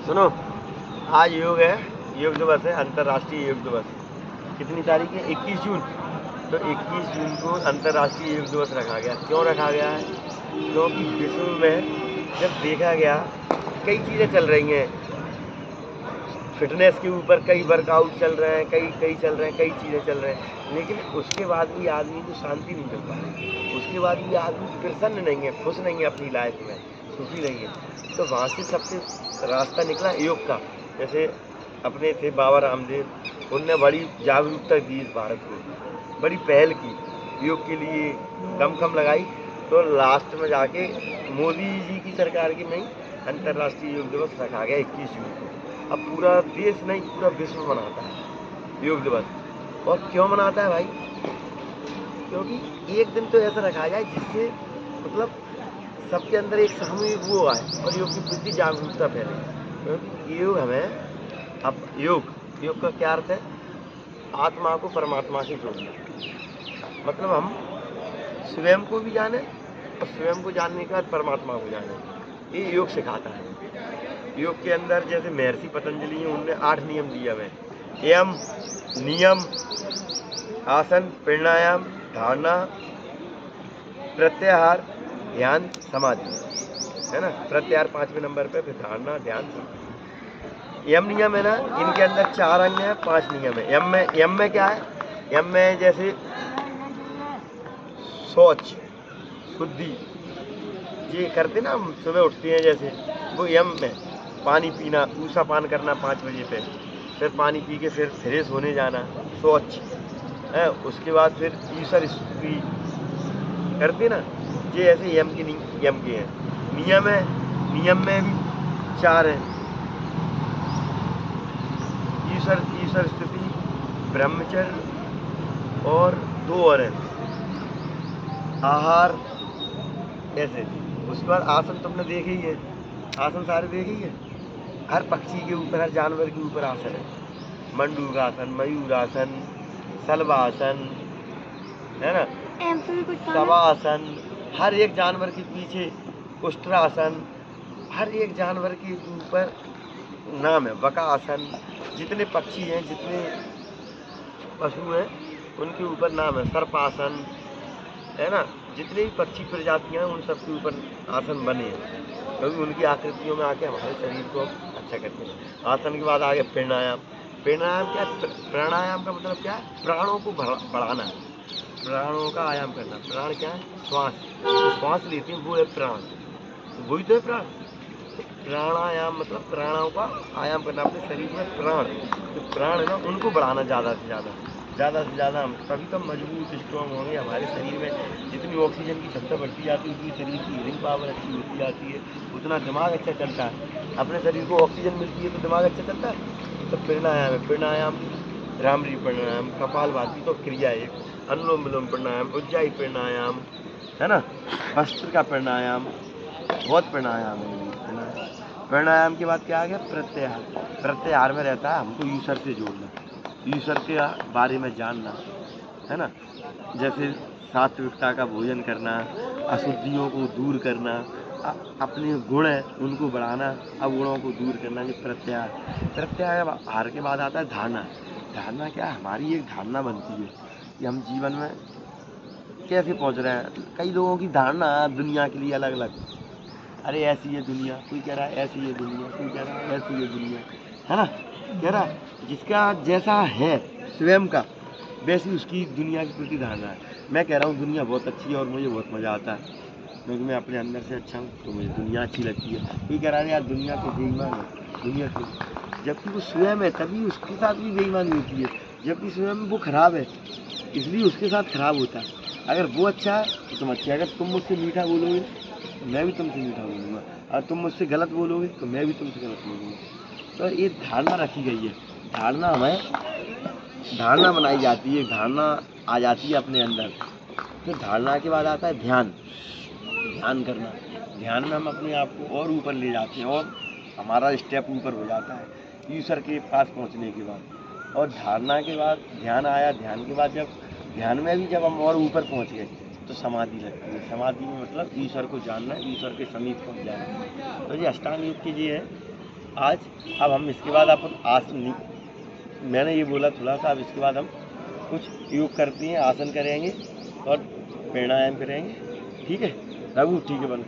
सुनो, आज योग है, योग दिवस है, अंतर्राष्ट्रीय योग दिवस। कितनी तारीख है? 21 जून। तो 21 जून को अंतर्राष्ट्रीय योग दिवस रखा गया। क्यों रखा गया है? क्योंकि विश्व में जब देखा गया कई चीज़ें चल रही हैं, फिटनेस के ऊपर कई वर्कआउट चल रहे हैं, कई चल रहे हैं, कई चीज़ें चल रहे हैं, लेकिन उसके बाद भी आदमी को शांति नहीं मिल पा रही। उसके बाद भी आदमी प्रसन्न नहीं है, खुश नहीं है, अपनी लाइफ में सुखी नहीं है। तो वहाँ से सबसे रास्ता निकला योग का। जैसे अपने थे बाबा रामदेव, उनने बड़ी जागरूकता दी इस भारत को, बड़ी पहल की योग के लिए, दमखम लगाई। तो लास्ट में जाके मोदी जी की सरकार की नहीं, अंतर्राष्ट्रीय योग दिवस रखा गया 21 जून को। अब पूरा देश नहीं, पूरा विश्व मनाता है योग दिवस। और क्यों मनाता है भाई? क्योंकि एक दिन तो ऐसा रखा जाए जिससे मतलब सबके अंदर एक सामूहिक वो आए और योग के प्रति जागरूकता फैले। क्योंकि योग हमें, अब योग का क्या अर्थ है? आत्मा को परमात्मा से जोड़ना। मतलब हम स्वयं को भी जाने और स्वयं को जानने के बाद परमात्मा को जाने, ये योग सिखाता है। योग के अंदर जैसे महर्षि पतंजलि हैं, उनने 8 नियम दिए हमें। यम, नियम, आसन, प्राणायाम, धारणा, प्रत्याहार, ध्यान, समाधि, है ना। प्रत्याहार 5वें नंबर पे, फिर धारणा, ध्यान, समाधि। यम नियम है ना, इनके अंदर 4 अंग हैं, 5 नियम है। यम में क्या है? यम में जैसे शौच, शुद्धि, ये करते ना हम, सुबह उठते हैं जैसे, वो यम में। पानी पीना, ऊषा पान करना 5 बजे पे, फिर पानी पी के फिर फ्रेश होने जाना, शौच है। उसके बाद फिर ईश्वर स्तुति करते ना, ये ऐसे यम के हैं। नियम है, नियम में भी 4 हैं। ईश्वर स्तुति, ब्रह्मचर्य और 2 और हैं, आहार, ऐसे। उसके बाद आसन तुमने देखे ही है, आसन सारे देखे ही है। हर पक्षी के ऊपर, हर जानवर के ऊपर आसन है। मंडूकासन, मयूरासन, सलवासन, है ना, शवासन। हर एक जानवर के पीछे उष्ट्रासन, हर एक जानवर के ऊपर नाम है। बकासन, जितने पक्षी हैं, जितने पशु हैं, उनके ऊपर नाम है। सर्पासन, है ना, जितने भी पक्षी प्रजातियां हैं, उन सब के ऊपर आसन बने हैं, क्योंकि उनकी आकृतियों में आके हमारे शरीर को अच्छा करते हैं। आसन के बाद आगे प्राणायाम। प्राणायाम क्या? प्राणायाम का मतलब क्या है? प्राणों को बढ़ाना है, प्राणों का आयाम करना। प्राण क्या है? श्वास। श्वास लेते हैं वो है प्राण, वही तो है प्राण। तो प्राणायाम मतलब प्राणों का आयाम करना, अपने शरीर में प्राण, जो प्राण है ना, उनको बढ़ाना ज़्यादा से ज़्यादा। हम तभी तो मजबूत स्ट्रॉन्ग होंगे। हमारे शरीर में जितनी ऑक्सीजन की क्षमता बढ़ती जाती है, उतनी शरीर की हीलिंग पावर अच्छी होती जाती है, उतना दिमाग अच्छा चलता है। अपने शरीर को ऑक्सीजन मिलती है तो दिमाग अच्छा चलता है। तो प्राणायाम है। प्राणायाम भ्रामरी प्राणायाम, कपालभाति तो क्रिया है, अनुलोम विलोम प्राणायाम, उज्जाई प्राणायाम, है ना, वस्त्र का प्राणायाम, बहुत प्राणायाम है। प्राणायाम के बाद क्या आ गया? प्रत्याहार। प्रत्याहार में रहता है हमको ईश्वर से जोड़ना, ईश्वर के बारे में जानना, है ना। जैसे सात्विकता का भोजन करना, अशुद्धियों को दूर करना, अपने गुण है उनको बढ़ाना, अवगुणों को दूर करना, ये प्रत्याहार। प्रत्याहार के बाद आता है धारणा। धारणा क्या है? हमारी एक धारणा बनती है कि हम जीवन में कैसे पहुंच रहे हैं। कई लोगों की धारणा दुनिया के लिए अलग अलग, अरे ऐसी है दुनिया, कोई कह रहा है ऐसी है दुनिया, कोई कह रहा है ऐसी है दुनिया, है ना, कह रहा है जिसका जैसा है स्वयं का, वैसी उसकी दुनिया की प्रति धारणा है। मैं कह रहा हूँ दुनिया बहुत अच्छी है और मुझे बहुत मज़ा आता है, क्योंकि मैं अपने अंदर से अच्छा हूँ, तो मुझे दुनिया अच्छी लगती है। कोई कह रहा है यार दुनिया तो बेईमान है, दुनिया तो, जबकि वो स्वयं है, तभी उसके साथ भी बेईमानी होती है। जबकि स्वयं वो खराब है, इसलिए उसके साथ खराब होता है। अगर वो अच्छा है तो तुम अच्छा है। अगर तुम मुझसे मीठा बोलोगे तो मैं भी तुमसे मीठा बोलूँगा, और तुम मुझसे गलत बोलोगे तो मैं भी तुमसे गलत बोलूँगा। तो ये धारणा रखी गई है। धारणा बनाई जाती है, धारणा आ जाती है अपने अंदर। फिर धारणा के बाद आता है ध्यान। ध्यान करना, ध्यान में हम अपने आप को और ऊपर ले जाते हैं और हमारा स्टेप ऊपर हो जाता है ईश्वर के पास पहुंचने के बाद। और धारणा के बाद ध्यान आया। ध्यान के बाद जब ध्यान में भी जब हम और ऊपर पहुंच गए तो समाधि लगती है। समाधि में मतलब ईश्वर को जानना, ईश्वर के समीप पहुँच जाना। तो ये अष्टांग योग की ये है आज। अब हम इसके बाद अपन आसन, मैंने ये बोला थोड़ा सा, अब इसके बाद हम कुछ योग करते हैं, आसन करेंगे और प्राणायाम करेंगे। ठीक है रघु? ठीक है बंद।